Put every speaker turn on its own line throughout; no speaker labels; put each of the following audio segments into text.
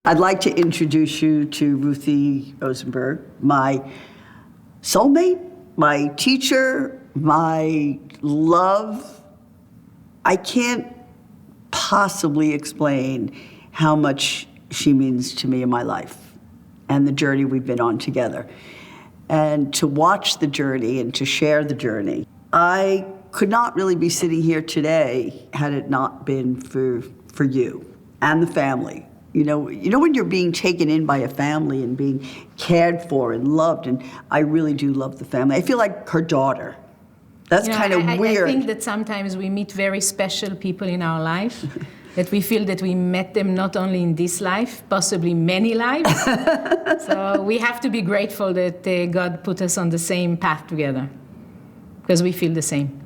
I'd like to introduce you to Ruthie Rosenberg, my soulmate, my teacher, my love. I can't possibly explain how much she means to me in my life and the journey we've been on together. And to watch the journey and to share the journey. I could not really be sitting here today had it not been for you and the family. You know when you're being taken in by a family and being cared for and loved, and I really do love the family. I feel like her daughter. That's kind of weird.
I think that sometimes we meet very special people in our life, that we feel that we met them not only in this life, possibly many lives. So we have to be grateful that God put us on the same path together, because we feel the same.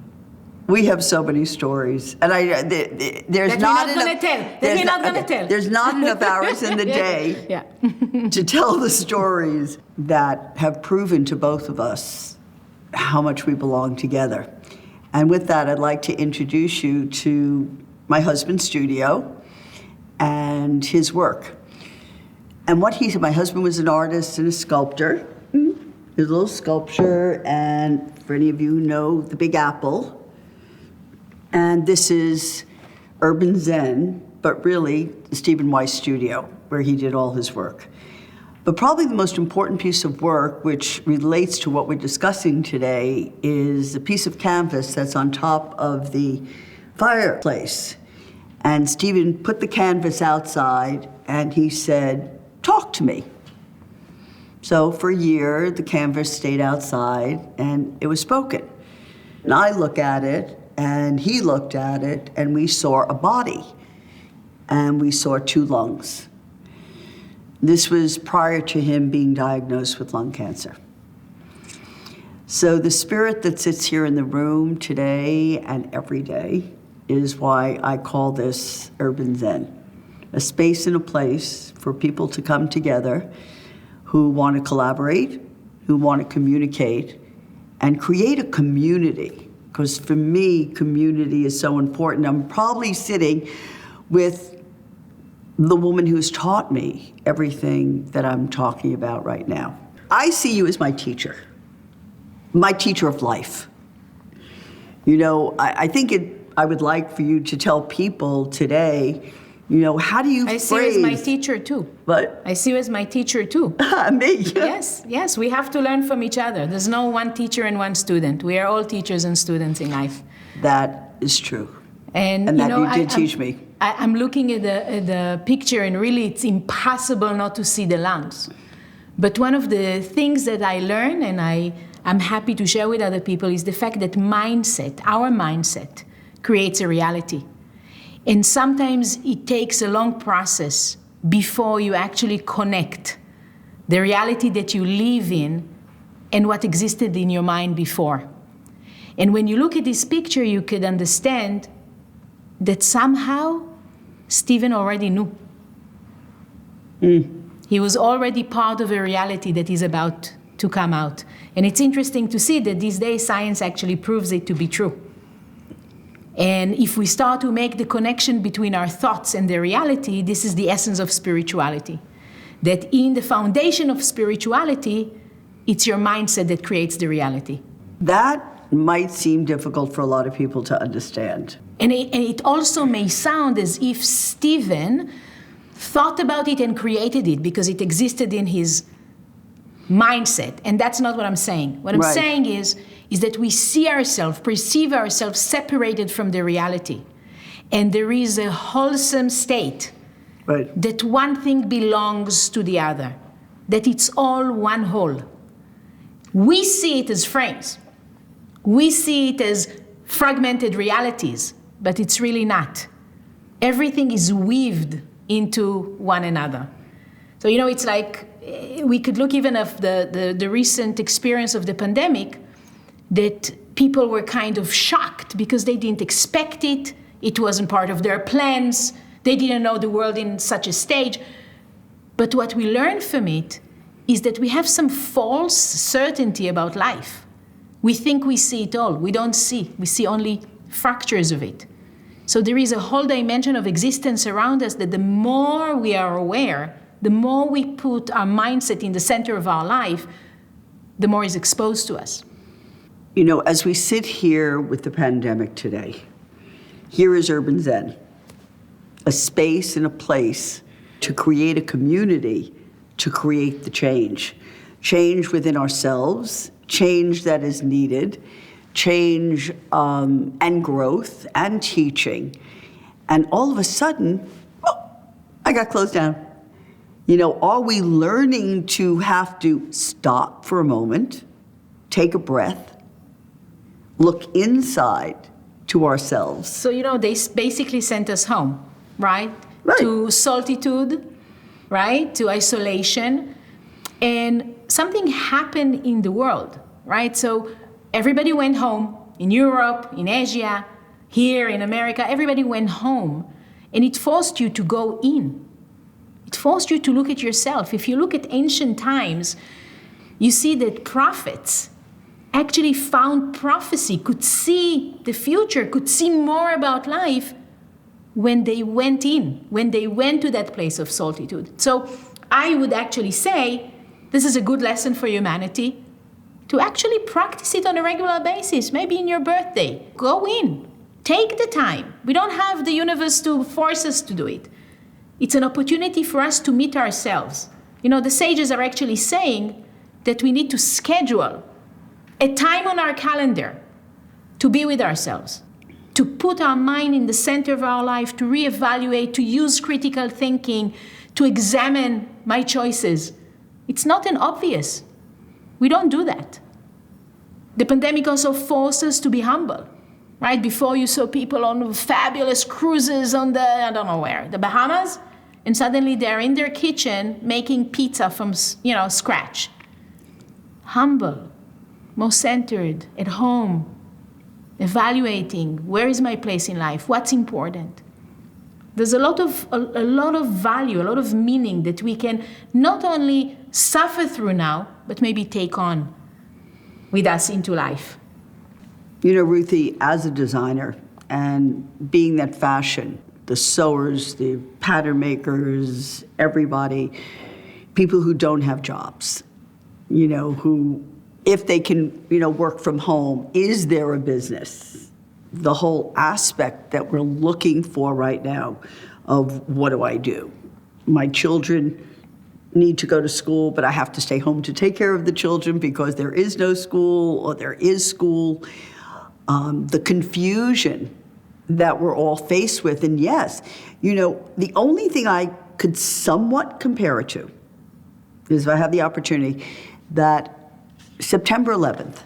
We have so many stories, and there's not enough.
We're not going to tell.
There's not enough hours in the day to tell the stories that have proven to both of us how much we belong together. And with that, I'd like to introduce you to my husband's studio and his work. And my husband was an artist and a sculptor. His little sculpture, and for any of you who know the Big Apple. And this is Urban Zen, but really the Stephen Weiss studio, where he did all his work. But probably the most important piece of work, which relates to what we're discussing today, is a piece of canvas that's on top of the fireplace. And Stephen put the canvas outside, and he said, "Talk to me." So for a year, the canvas stayed outside, and it was spoken. And I look at it, and he looked at it, and we saw a body, and we saw 2 lungs. This was prior to him being diagnosed with lung cancer. So the spirit that sits here in the room today and every day is why I call this Urban Zen, a space and a place for people to come together who want to collaborate, who want to communicate, and create a community. Because for me, community is so important. I'm probably sitting with the woman who's taught me everything that I'm talking about right now. I see you as my teacher of life. I think I would like for you to tell people today, how do you phrase...
I see you as my teacher too.
What?
I see you as my teacher too.
Me?
Yes, we have to learn from each other. There's no one teacher and one student. We are all teachers and students in life.
That is true.
And
that you did teach me.
I'm looking at the picture, and really it's impossible not to see the lungs. But one of the things that I learned, and I'm happy to share with other people, is the fact that our mindset, creates a reality. And sometimes it takes a long process before you actually connect the reality that you live in and what existed in your mind before. And when you look at this picture, you could understand that somehow Stephen already knew. He was already part of a reality that is about to come out. And it's interesting to see that these days science actually proves it to be true. And if we start to make the connection between our thoughts and the reality, this is the essence of spirituality. That in the foundation of spirituality, it's your mindset that creates the reality.
That might seem difficult for a lot of people to understand.
And it also may sound as if Stephen thought about it and created it because it existed in his mindset. And that's not what I'm saying. What I'm saying is that we see ourselves, perceive ourselves separated from the reality. And there is a wholesome state that one thing belongs to the other, that it's all one whole. We see it as frames. We see it as fragmented realities, but it's really not. Everything is weaved into one another. So, it's like we could look even at the recent experience of the pandemic, that people were kind of shocked because they didn't expect it. It wasn't part of their plans. They didn't know the world in such a stage. But what we learned from it is that we have some false certainty about life. We think we see it all. We don't see. We see only fractures of it. So there is a whole dimension of existence around us that the more we are aware, the more we put our mindset in the center of our life, the more is exposed to us.
You know, as we sit here with the pandemic today, here is Urban Zen, a space and a place to create a community, to create the change. Change within ourselves, change that is needed, change and growth and teaching. And all of a sudden, I got closed down. You know, are we learning to have to stop for a moment, take a breath, look inside to ourselves?
So, you know, they basically sent us home, right? To solitude, right? To isolation. And something happened in the world, right? So everybody went home in Europe, in Asia, here in America. Everybody went home. And it forced you to go in. It forced you to look at yourself. If you look at ancient times, you see that prophets actually found prophecy, could see the future, could see more about life when they went in, when they went to that place of solitude. So I would actually say this is a good lesson for humanity to actually practice it on a regular basis, maybe in your birthday. Go in. Take the time. We don't have the universe to force us to do it. It's an opportunity for us to meet ourselves. You know, the sages are actually saying that we need to schedule a time on our calendar to be with ourselves, to put our mind in the center of our life, to reevaluate, to use critical thinking, to examine my choices. It's not an obvious. We don't do that. The pandemic also forced us to be humble. Right? Before you saw people on fabulous cruises on the, I don't know where, the Bahamas, and suddenly they're in their kitchen making pizza from, scratch. Humble, more centered, at home, evaluating, where is my place in life? What's important? There's a lot of value, a lot of meaning that we can not only suffer through now, but maybe take on with us into life.
You know, Ruthie, as a designer and being that fashion, the sewers, the pattern makers, everybody, people who don't have jobs, you know, who, if they can, work from home, is there a business? The whole aspect that we're looking for right now of what do I do? My children need to go to school, but I have to stay home to take care of the children because there is no school or there is school. The confusion that we're all faced with. And yes, the only thing I could somewhat compare it to is, if I have the opportunity, that September 11th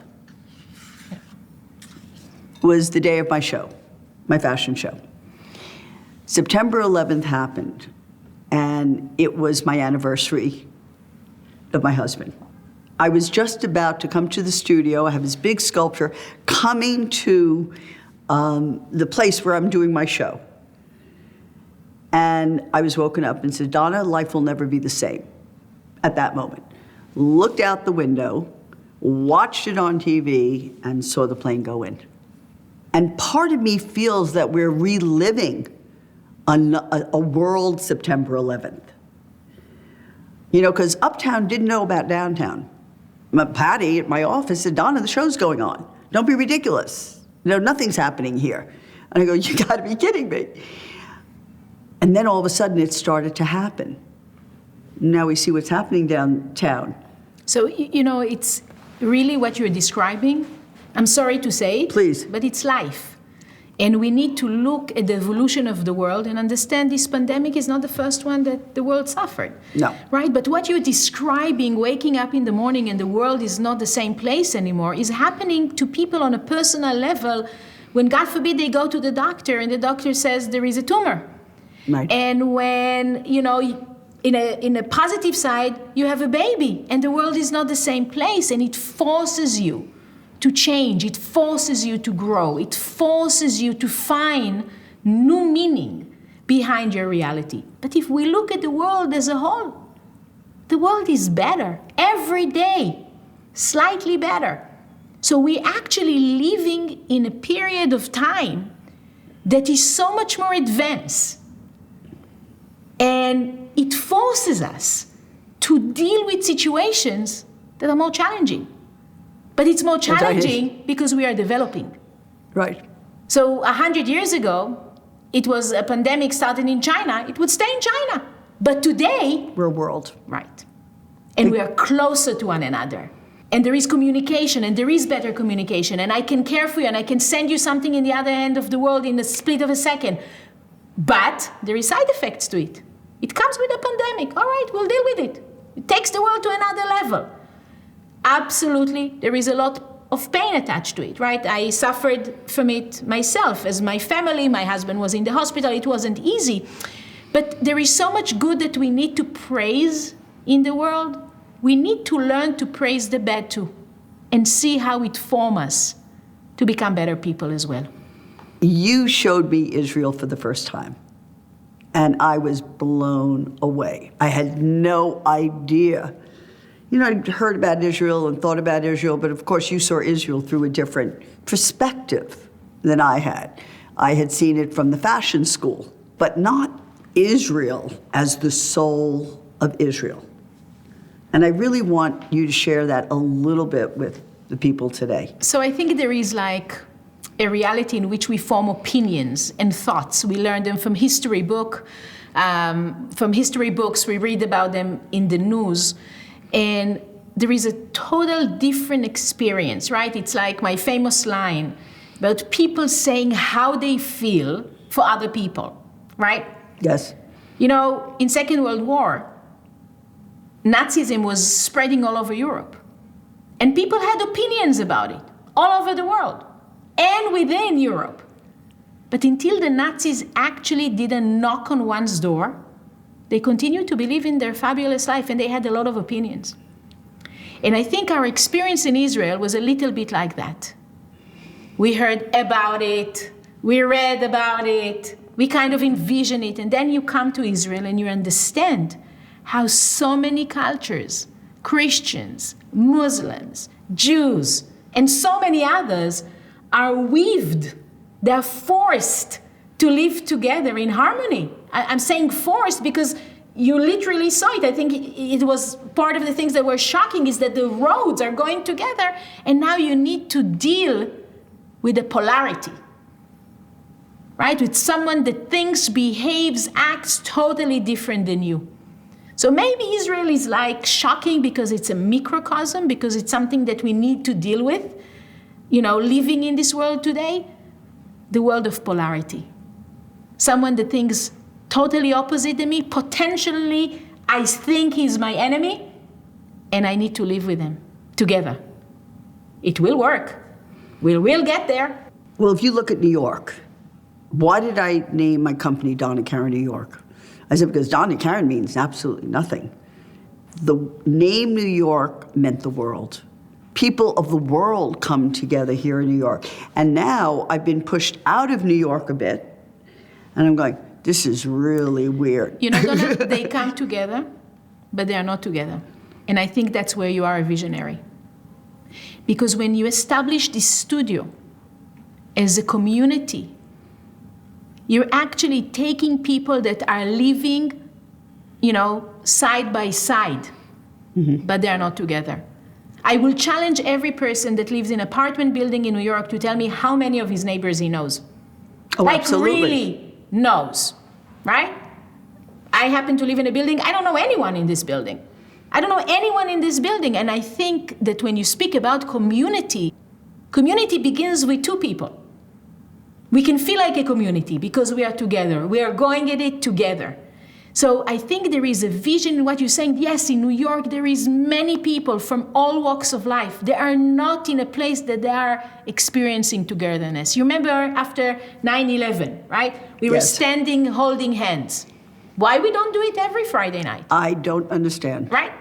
was the day of my show, my fashion show. September 11th happened, and it was my anniversary of my husband. I was just about to come to the studio. I have this big sculpture coming to the place where I'm doing my show. And I was woken up and said, Donna, life will never be the same at that moment. Looked out the window, watched it on TV, and saw the plane go in. And part of me feels that we're reliving a world September 11th. Because Uptown didn't know about Downtown. Patty at my office said, Donna, the show's going on. Don't be ridiculous. Nothing's happening here. And I go, you gotta be kidding me. And then all of a sudden it started to happen. Now we see what's happening downtown.
So, it's really what you're describing. I'm sorry to say it.
Please.
But it's life. And we need to look at the evolution of the world and understand this pandemic is not the first one that the world suffered.
No.
Right? But what you're describing, waking up in the morning and the world is not the same place anymore, is happening to people on a personal level when, God forbid, they go to the doctor and the doctor says there is a tumor.
Right.
And when, in a positive side, you have a baby and the world is not the same place, and it forces you to change. It forces you to grow. It forces you to find new meaning behind your reality. But if we look at the world as a whole, the world is better every day, slightly better. So we're actually living in a period of time that is so much more advanced And it forces us to deal with situations that are more challenging. But it's more challenging because we are developing.
Right.
So 100 years ago, it was a pandemic started in China, it would stay in China. But today,
we're a world.
Right. And we are closer to one another. And there is communication, and there is better communication. And I can care for you, and I can send you something in the other end of the world in the split of a second. But there is side effects to it. It comes with a pandemic. All right, we'll deal with it. It takes the world to another level. Absolutely, there is a lot of pain attached to it, right? I suffered from it myself. As my family, my husband was in the hospital. It wasn't easy. But there is so much good that we need to praise in the world. We need to learn to praise the bad too and see how it forms us to become better people as well.
You showed me Israel for the first time, and I was blown away. I had no idea. You know, I'd heard about Israel and thought about Israel, but of course you saw Israel through a different perspective than I had. I had seen it from the fashion school, but not Israel as the soul of Israel. And I really want you to share that a little bit with the people today.
So I think there is like a reality in which we form opinions and thoughts. We learn them from history books, we read about them in the news. And there is a total different experience, right? It's like my famous line about people saying how they feel for other people, right?
Yes.
You know, in Second World War, Nazism was spreading all over Europe. And people had opinions about it all over the world and within Europe. But until the Nazis actually didn't knock on one's door, they continued to believe in their fabulous life, and they had a lot of opinions. And I think our experience in Israel was a little bit like that. We heard about it, we read about it, we kind of envision it, and then you come to Israel and you understand how so many cultures, Christians, Muslims, Jews, and so many others are weaved, they're forced to live together in harmony. I'm saying forced because you literally saw it. I think it was part of the things that were shocking is that the roads are going together, and now you need to deal with the polarity, right? With someone that thinks, behaves, acts totally different than you. So maybe Israel is like shocking because it's a microcosm, because it's something that we need to deal with, you know, living in this world today, the world of polarity. Someone that thinks totally opposite than me, potentially I think he's my enemy, and I need to live with him together. It will work. We will get there.
Well, if you look at New York, why did I name my company Donna, Karan, New York? I said, because Donna, Karan means absolutely nothing. The name New York meant the world. People of the world come together here in New York. And now I've been pushed out of New York a bit, and I'm going, this is really weird.
You know, Donna, they come together, but they are not together. And I think that's where you are a visionary. Because when you establish this studio as a community, you're actually taking people that are living, you know, side by side, but they are not together. I will challenge every person that lives in an apartment building in New York to tell me how many of his neighbors he knows.
Oh,
like
absolutely.
Really knows, right? I happen to live in a building. I don't know anyone in this building. I don't know anyone in this building. And I think that when you speak about community, community begins with two people. We can feel like a community because we are together. We are going at it together. So I think there is a vision in what you're saying. Yes, in New York, there is many people from all walks of life. They are not in a place that they are experiencing togetherness. You remember after 9/11, right? We were standing, holding hands. Why we don't do it every Friday night?
I don't understand.
Right?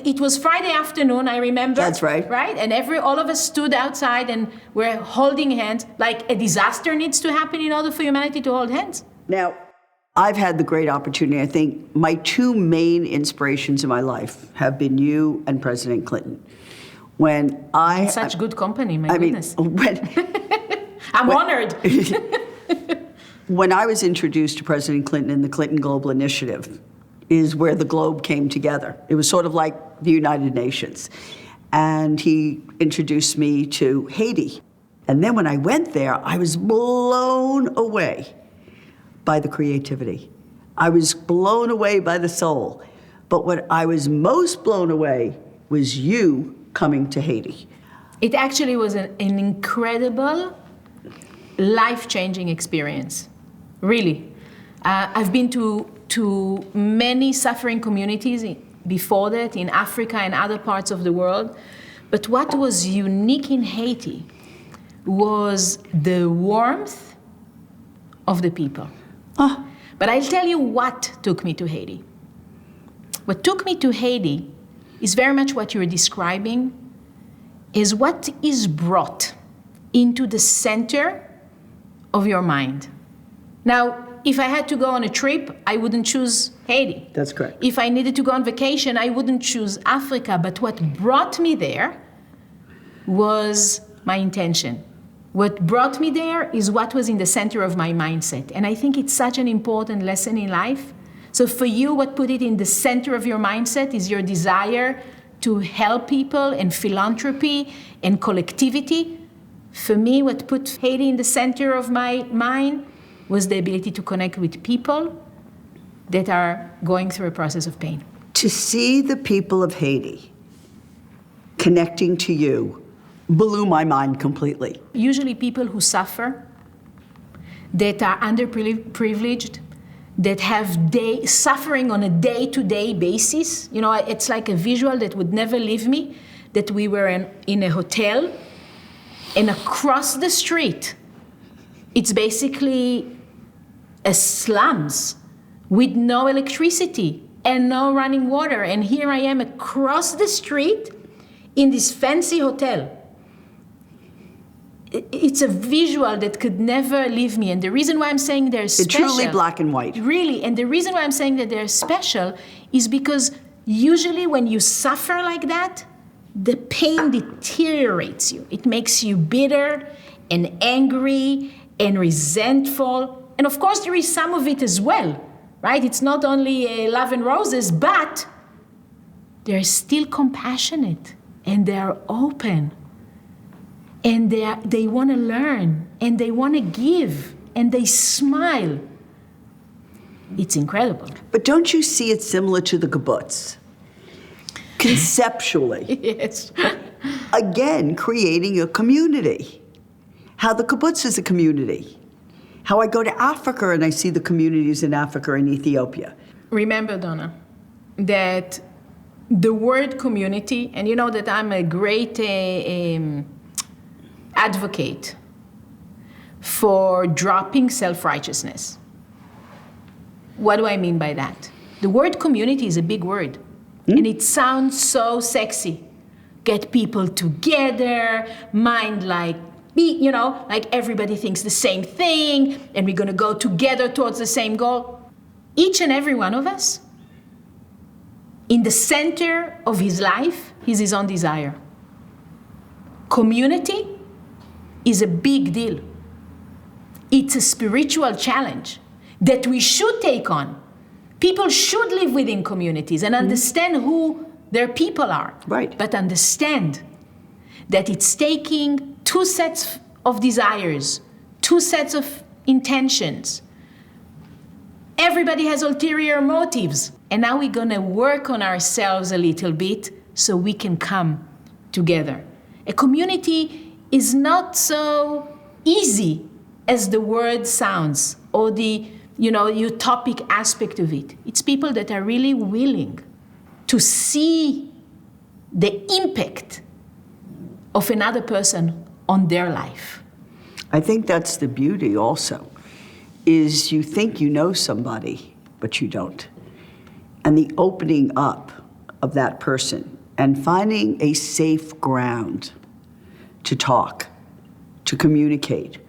It was Friday afternoon, I remember.
That's right.
Right? And all of us stood outside and we're holding hands. Like a disaster needs to happen in order for humanity to hold hands.
Now, I've had the great opportunity. I think my two main inspirations in my life have been you and President Clinton. When
Such good company, my goodness. I'm honored.
When I was introduced to President Clinton in the Clinton Global Initiative, is where the globe came together. It was sort of like the United Nations. And he introduced me to Haiti. And then when I went there, I was blown away by the creativity. I was blown away by the soul. But what I was most blown away was you coming to Haiti.
It actually was an incredible, life-changing experience, really. I've been to many suffering communities before that, in Africa and other parts of the world. But what was unique in Haiti was the warmth of the people. But I'll tell you what took me to Haiti. What took me to Haiti is very much what you're describing, is what is brought into the center of your mind. Now, if I had to go on a trip, I wouldn't choose Haiti.
That's correct.
If I needed to go on vacation, I wouldn't choose Africa. But what brought me there was my intention. What brought me there is what was in the center of my mindset. And I think it's such an important lesson in life. So for you, what put it in the center of your mindset is your desire to help people and philanthropy and collectivity. For me, what put Haiti in the center of my mind was the ability to connect with people that are going through a process of pain.
To see the people of Haiti connecting to you blew my mind completely.
Usually people who suffer, that are underprivileged, that have suffering on a day-to-day basis. You know, it's like a visual that would never leave me, that we were in a hotel, and across the street, it's basically a slums with no electricity and no running water. And here I am across the street in this fancy hotel. It's a visual that could never leave me. And the reason why I'm saying they're special...
It's truly black and white.
Really. And the reason why I'm saying that they're special is because usually when you suffer like that, the pain deteriorates you. It makes you bitter and angry and resentful. And of course, there is some of it as well, right? It's not only love and roses, but they're still compassionate and they're open. And they want to learn, and they want to give, and they smile. It's incredible.
But don't you see it similar to the kibbutz? Conceptually.
Yes.
Again, creating a community. How the kibbutz is a community. How I go to Africa and I see the communities in Africa and Ethiopia.
Remember, Donna, that the word community, and you know that I'm a great... advocate for dropping self-righteousness. What do I mean by that? The word community is a big word, and it sounds so sexy. Get people together, mind like everybody thinks the same thing, and we're gonna go together towards the same goal. Each and every one of us, in the center of his life, is his own desire. Community is a big deal. It's a spiritual challenge that we should take on. People should live within communities and understand who their people are.
Right.
But understand that it's taking two sets of desires, two sets of intentions. Everybody has ulterior motives. And now we're gonna work on ourselves a little bit so we can come together. A community is not so easy as the word sounds, or the utopic aspect of it. It's people that are really willing to see the impact of another person on their life.
I think that's the beauty also, is you think you know somebody, but you don't. And the opening up of that person and finding a safe ground to talk, to communicate,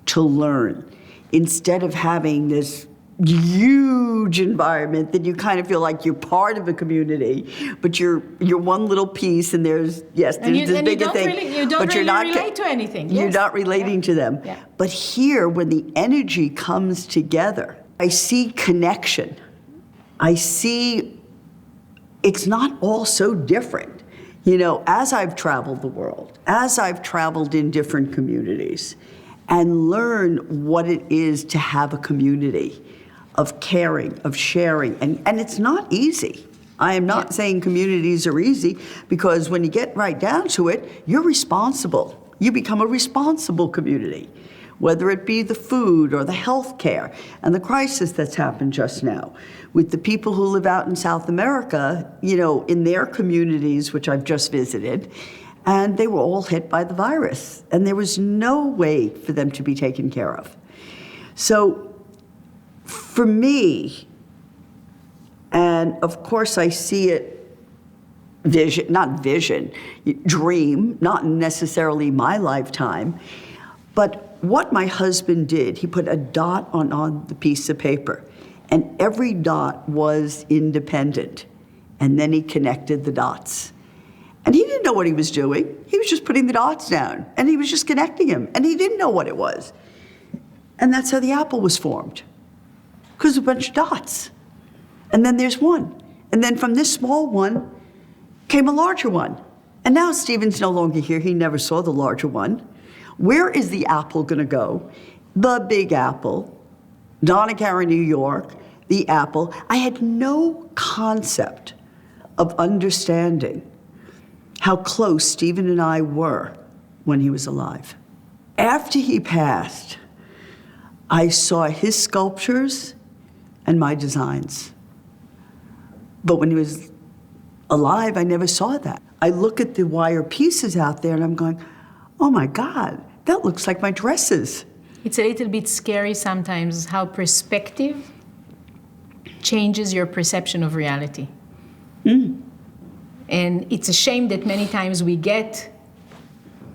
to learn, instead of having this huge environment that you kind of feel like you're part of a community, but you're one little piece, and there's this bigger thing.
You don't really relate to anything.
You're not relating to them.
Yeah.
But here, when the energy comes together, I see connection I see it's not all so different. You know, as I've traveled the world, as I've traveled in different communities, and learn what it is to have a community of caring, of sharing, and it's not easy. I am not saying communities are easy, because when you get right down to it, you're responsible. You become a responsible community, whether it be the food or the health care and the crisis that's happened just now with the people who live out in South America, you know, in their communities, which I've just visited, and they were all hit by the virus, and there was no way for them to be taken care of. So for me, and of course I see it dream, not necessarily my lifetime, but what my husband did, he put a dot on the piece of paper, and every dot was independent, and then he connected the dots. And he didn't know what he was doing. He was just putting the dots down, and he was just connecting them, and he didn't know what it was. And that's how the apple was formed, because a bunch of dots. And then there's one. And then from this small one came a larger one. And now Stephen's no longer here. He never saw the larger one. Where is the apple going to go? The big apple. Donna, Karan, New York, the apple. I had no concept of understanding how close Stephen and I were when he was alive. After he passed, I saw his sculptures and my designs. But when he was alive, I never saw that. I look at the wire pieces out there and I'm going, oh my God, that looks like my dresses.
It's a little bit scary sometimes how perspective changes your perception of reality. And it's a shame that many times we get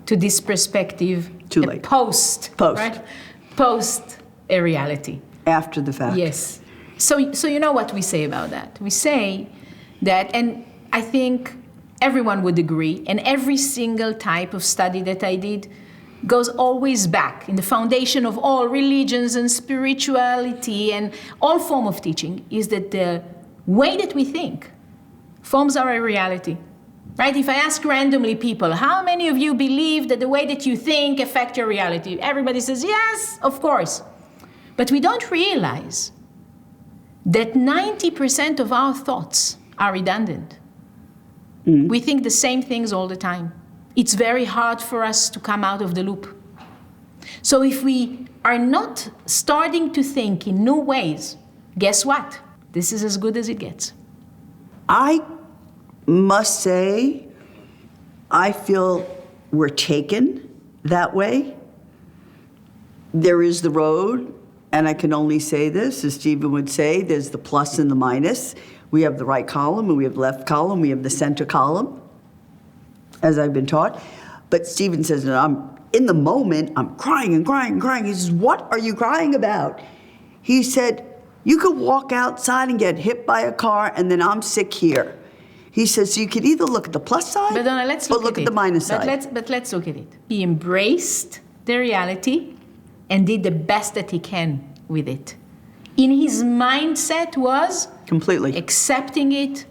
to this perspective
Too late.
Post. Right? Post a reality.
After the fact.
Yes. So you know what we say about that? We say that, and I think everyone would agree, and every single type of study that I did goes always back in the foundation of all religions and spirituality and all form of teaching is that the way that we think forms our reality, right? If I ask randomly people, how many of you believe that the way that you think affects your reality? Everybody says, yes, of course. But we don't realize that 90% of our thoughts are redundant. We think the same things all the time. It's very hard for us to come out of the loop. So if we are not starting to think in new ways, guess what? This is as good as it gets.
I must say, I feel we're taken that way. There is the road, and I can only say this, as Stephen would say, there's the plus and the minus. We have the right column, and we have the left column, we have the center column, as I've been taught. But Stephen says, no, I'm in the moment, I'm crying and crying and crying. He says, what are you crying about? He said, you could walk outside and get hit by a car, and then I'm sick here. He says, so you could either look at the plus side,
but Donna, let's
look at the minus side.
But let's look at it. He embraced the reality and did the best that he can with it. In his mindset was
completely
accepting it,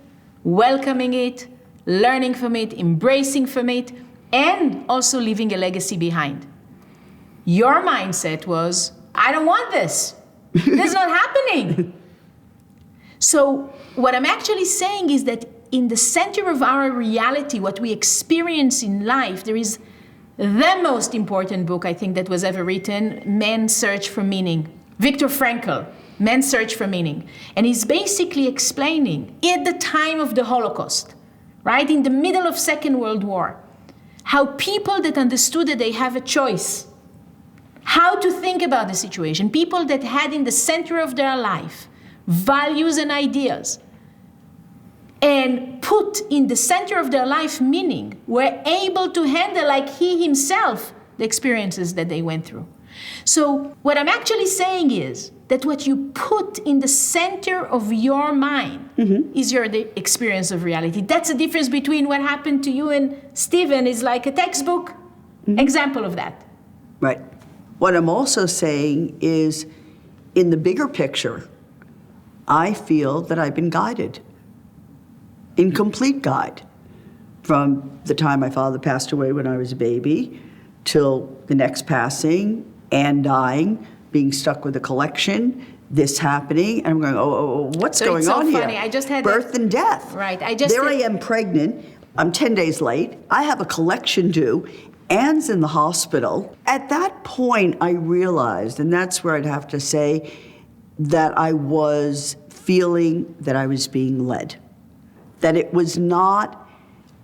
welcoming it, learning from it, embracing from it, and also leaving a legacy behind. Your mindset was, I don't want this. This is not happening. So what I'm actually saying is that in the center of our reality, what we experience in life, there is the most important book I think that was ever written, Man's Search for Meaning. Viktor Frankl, Man's Search for Meaning. And he's basically explaining, at the time of the Holocaust, right, in the middle of Second World War, how people that understood that they have a choice, how to think about the situation, people that had in the center of their life values and ideas, and put in the center of their life meaning, were able to handle, like he himself, the experiences that they went through. So what I'm actually saying is that what you put in the center of your mind is your experience of reality. That's the difference between what happened to you and Stephen is like a textbook example of that.
Right. What I'm also saying is, in the bigger picture, I feel that I've been guided, in complete guide, from the time my father passed away when I was a baby till the next passing, and dying, being stuck with a collection, this happening, and I'm going, what's going on here?
Funny. I just had
birth and death.
Right. I am pregnant.
I'm 10 days late. I have a collection due. Anne's in the hospital. At that point, I realized, and that's where I'd have to say that I was feeling that I was being led, that it was not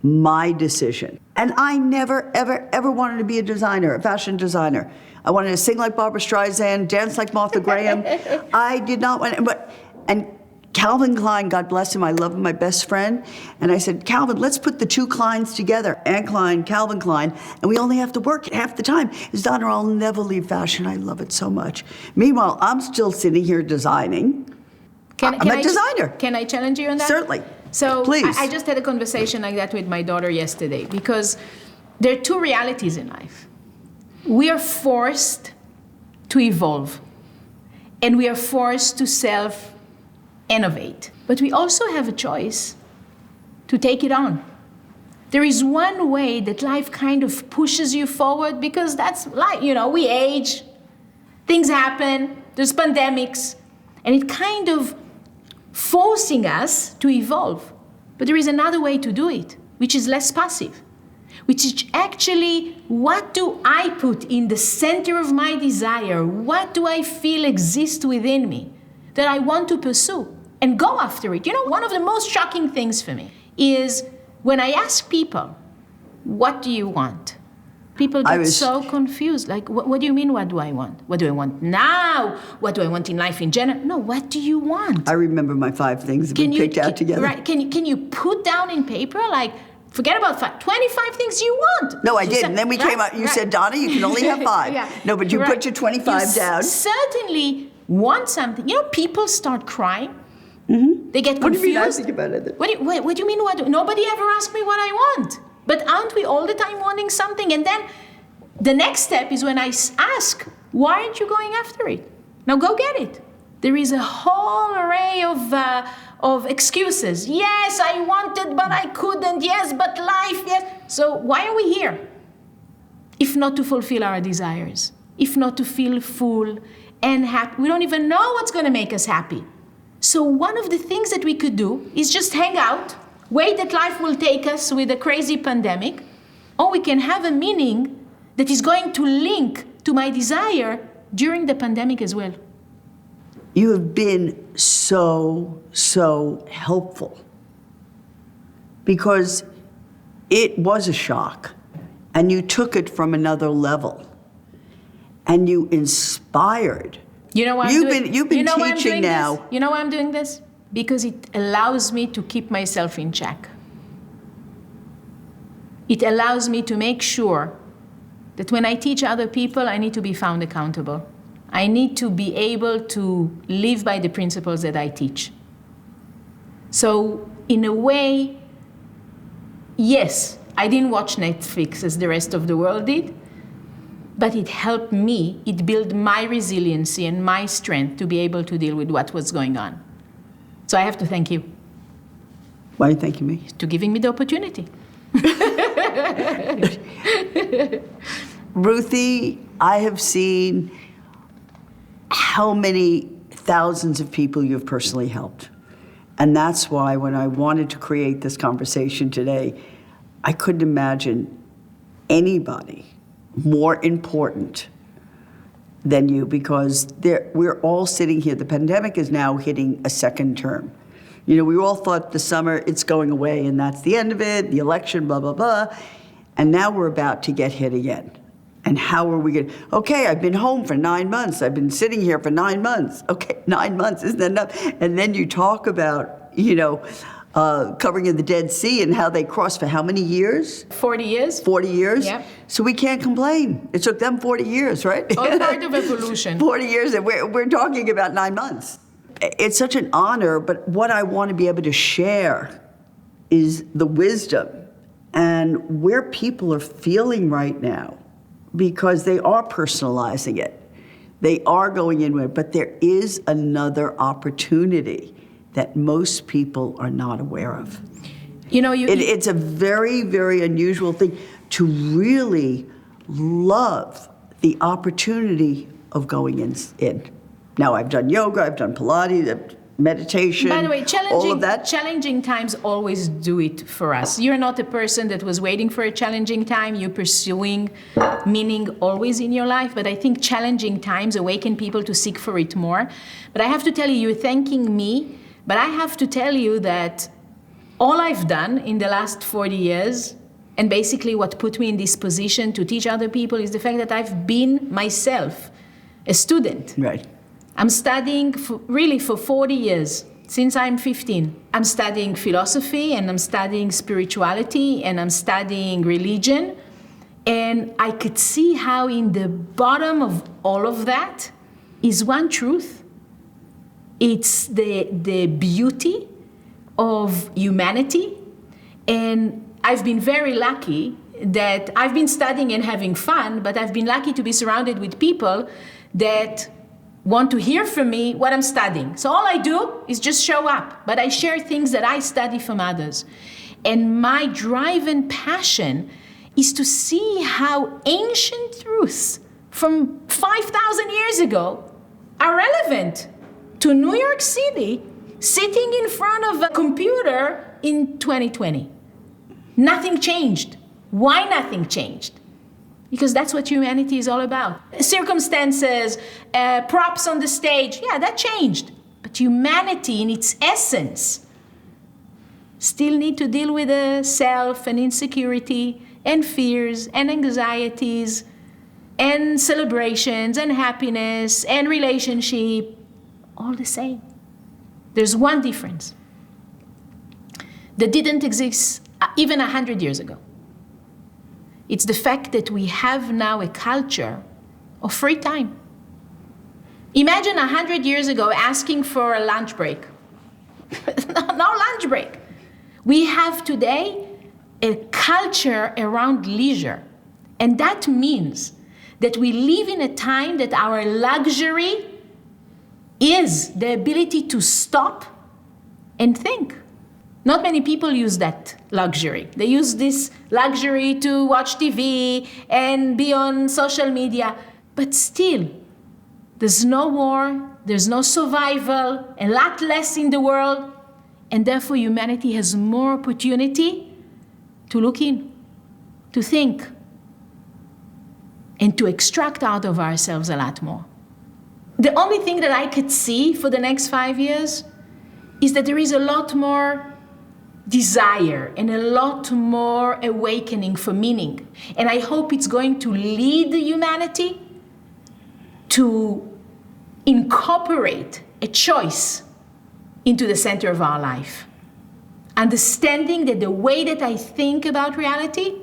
my decision. And I never, ever, ever wanted to be a designer, a fashion designer. I wanted to sing like Barbra Streisand, dance like Martha Graham. I did not want, and Calvin Klein, God bless him, I love him, my best friend. And I said, Calvin, let's put the two Kleins together, Anne Klein, Calvin Klein, and we only have to work half the time. His Donna, I'll never leave fashion. I love it so much. Meanwhile, I'm still sitting here designing. I'm a designer.
Can I challenge you on that?
Certainly.
So
please.
I just had a conversation like that with my daughter yesterday, because there are two realities in life. We are forced to evolve, and we are forced to self-innovate. But we also have a choice to take it on. There is one way that life kind of pushes you forward, because that's life. We age, things happen, there's pandemics, and it kind of forcing us to evolve. But there is another way to do it, which is less passive, which is actually, what do I put in the center of my desire? What do I feel exists within me that I want to pursue and go after it? One of the most shocking things for me is when I ask people, what do you want? People get so confused. Like, what do you mean, what do I want? What do I want now? What do I want in life in general? No, what do you want?
I remember my 5 things that we picked out together.
Right. Can you put down in paper, like, forget about 25 things you want?
No, I did. And then we came out, you said, Donna, you can only have 5.
Yeah.
No, but you put your 25 down.
Certainly want something. People start crying. Mm-hmm. They get confused.
What do you mean I think about it?
What do you mean? Nobody ever asked me what I want. But aren't we all the time wanting something? And then the next step is when I ask, why aren't you going after it? Now go get it. There is a whole array of excuses. Yes, I wanted, but I couldn't. Yes, but life, yes. So why are we here? If not to fulfill our desires, if not to feel full and happy. We don't even know what's going to make us happy. So one of the things that we could do is just hang out, wait that life will take us with a crazy pandemic, or we can have a meaning that is going to link to my desire during the pandemic as well.
You have been so, so helpful, because it was a shock, and you took it from another level, and you inspired.
You know why
you've been teaching now.
This? You know why I'm doing this? Because it allows me to keep myself in check. It allows me to make sure that when I teach other people, I need to be found accountable. I need to be able to live by the principles that I teach. So in a way, yes, I didn't watch Netflix as the rest of the world did, but it helped me, it built my resiliency and my strength to be able to deal with what was going on. So I have to thank you.
Why are you thanking me?
To giving me the opportunity.
Ruthie, I have seen how many thousands of people you've personally helped. And that's why when I wanted to create this conversation today, I couldn't imagine anybody more important than you, because we're all sitting here. The pandemic is now hitting a second term. We all thought the summer, it's going away, and that's the end of it, the election, blah, blah, blah. And now we're about to get hit again. And how are we going to, okay, I've been home for 9 months. I've been sitting here for 9 months. Okay, 9 months, isn't that enough? And then you talk about, covering in the Dead Sea and how they crossed for how many years?
40 years.
40 years?
Yep.
So we can't complain. It took them 40 years, right?
All part of evolution.
40 years, and we're talking about 9 months. It's such an honor, but what I want to be able to share is the wisdom and where people are feeling right now, because they are personalizing it. They are going inward, but there is another opportunity that most people are not aware of.
You know,
it's a very, very unusual thing to really love the opportunity of going in. Now, I've done yoga, I've done Pilates, meditation,
by the way,
all of that.
challenging times always do it for us. You're not a person that was waiting for a challenging time. You're pursuing meaning always in your life. But I think challenging times awaken people to seek for it more. But I have to tell you, you're thanking me, but I have to tell you that all I've done in the last 40 years, and basically what put me in this position to teach other people, is the fact that I've been myself a student.
Right.
I'm studying for 40 years, since I'm 15. I'm studying philosophy, and I'm studying spirituality, and I'm studying religion. And I could see how in the bottom of all of that is one truth. It's the beauty of humanity. And I've been very lucky that I've been studying and having fun, but I've been lucky to be surrounded with people that want to hear from me what I'm studying. So all I do is just show up, but I share things that I study from others. And my drive and passion is to see how ancient truths from 5,000 years ago are relevant to New York City, sitting in front of a computer in 2020. Nothing changed. Why nothing changed? Because that's what humanity is all about. Circumstances, props on the stage, yeah, that changed. But humanity in its essence still need to deal with the self and insecurity and fears and anxieties and celebrations and happiness and relationship, all the same. There's one difference that didn't exist even 100 years ago. It's the fact that we have now a culture of free time. Imagine 100 years ago asking for a lunch break. No lunch break. We have today a culture around leisure. And that means that we live in a time that our luxury is the ability to stop and think. Not many people use that luxury. They use this luxury to watch TV and be on social media. But still, there's no war, there's no survival, a lot less in the world, and therefore humanity has more opportunity to look in, to think, and to extract out of ourselves a lot more. The only thing that I could see for the next 5 years is that there is a lot more desire and a lot more awakening for meaning. And I hope it's going to lead humanity to incorporate a choice into the center of our life. Understanding that the way that I think about reality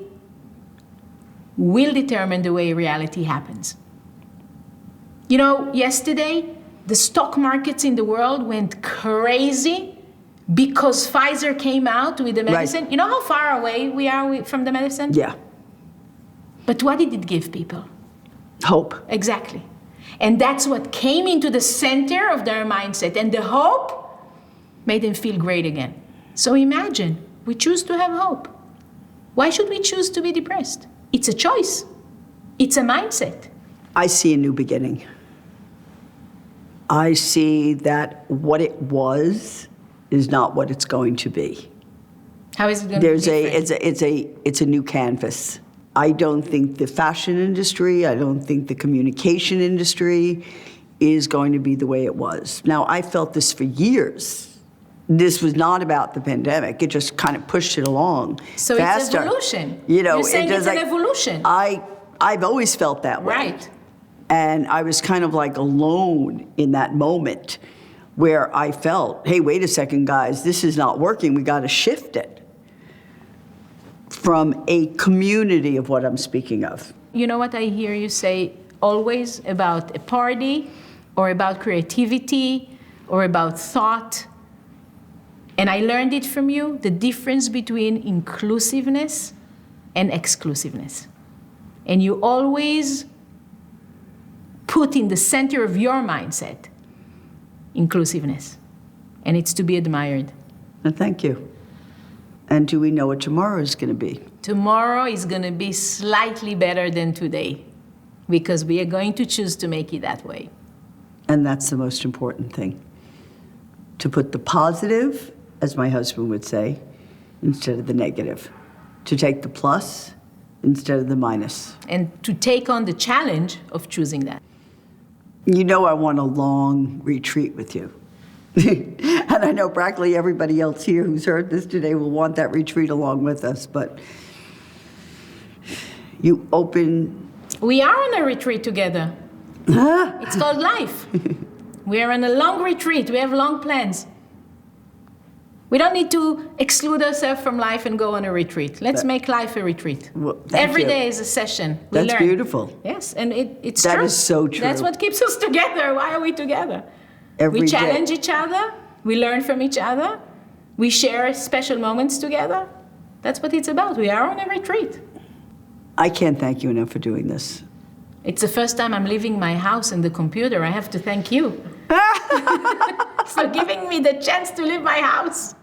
will determine the way reality happens. You know, yesterday, the stock markets in the world went crazy because Pfizer came out with the medicine.
Right.
You know how far away we are from the medicine?
Yeah.
But what did it give people?
Hope.
Exactly. And that's what came into the center of their mindset. And the hope made them feel great again. So imagine, we choose to have hope. Why should we choose to be depressed? It's a choice. It's a mindset.
I see a new beginning. I see that what it was is not what it's going to be.
How is it going to be different?
It's a new canvas. I don't think the fashion industry, I don't think the communication industry is going to be the way it was. Now, I felt this for years. This was not about the pandemic. It just kind of pushed it along
so
faster.
It's evolution.
You know,
you're saying it's an
like,
evolution.
I've always felt that way.
Right.
And I was kind of like alone in that moment where I felt, hey, wait a second, guys, this is not working. We got to shift it from a community of what I'm speaking of.
You know what I hear you say always about a party or about creativity or about thought? And I learned it from you, the difference between inclusiveness and exclusiveness. And you always put in the center of your mindset inclusiveness. And it's to be admired.
And thank you. And do we know what tomorrow is going to be?
Tomorrow is going to be slightly better than today because we are going to choose to make it that way.
And that's the most important thing. To put the positive, as my husband would say, instead of the negative. To take the plus instead of the minus.
And to take on the challenge of choosing that.
You know I want a long retreat with you. And I know practically everybody else here who's heard this today will want that retreat along with us, but you open...
We are on a retreat together. It's called life. We are on a long retreat. We have long plans. We don't need to exclude ourselves from life and go on a retreat. Let's make life a retreat.
Well,
Every day is a session. We
That's
learn.
beautiful.
Yes, and it's true.
That is so true.
That's what keeps us together. Why are we together?
Every
we
day.
challenge each other. We learn from each other. We share special moments together. That's what it's about. We are on a retreat.
I can't thank you enough for doing this.
It's the first time I'm leaving my house and the computer. I have to thank you for giving me the chance to leave my house.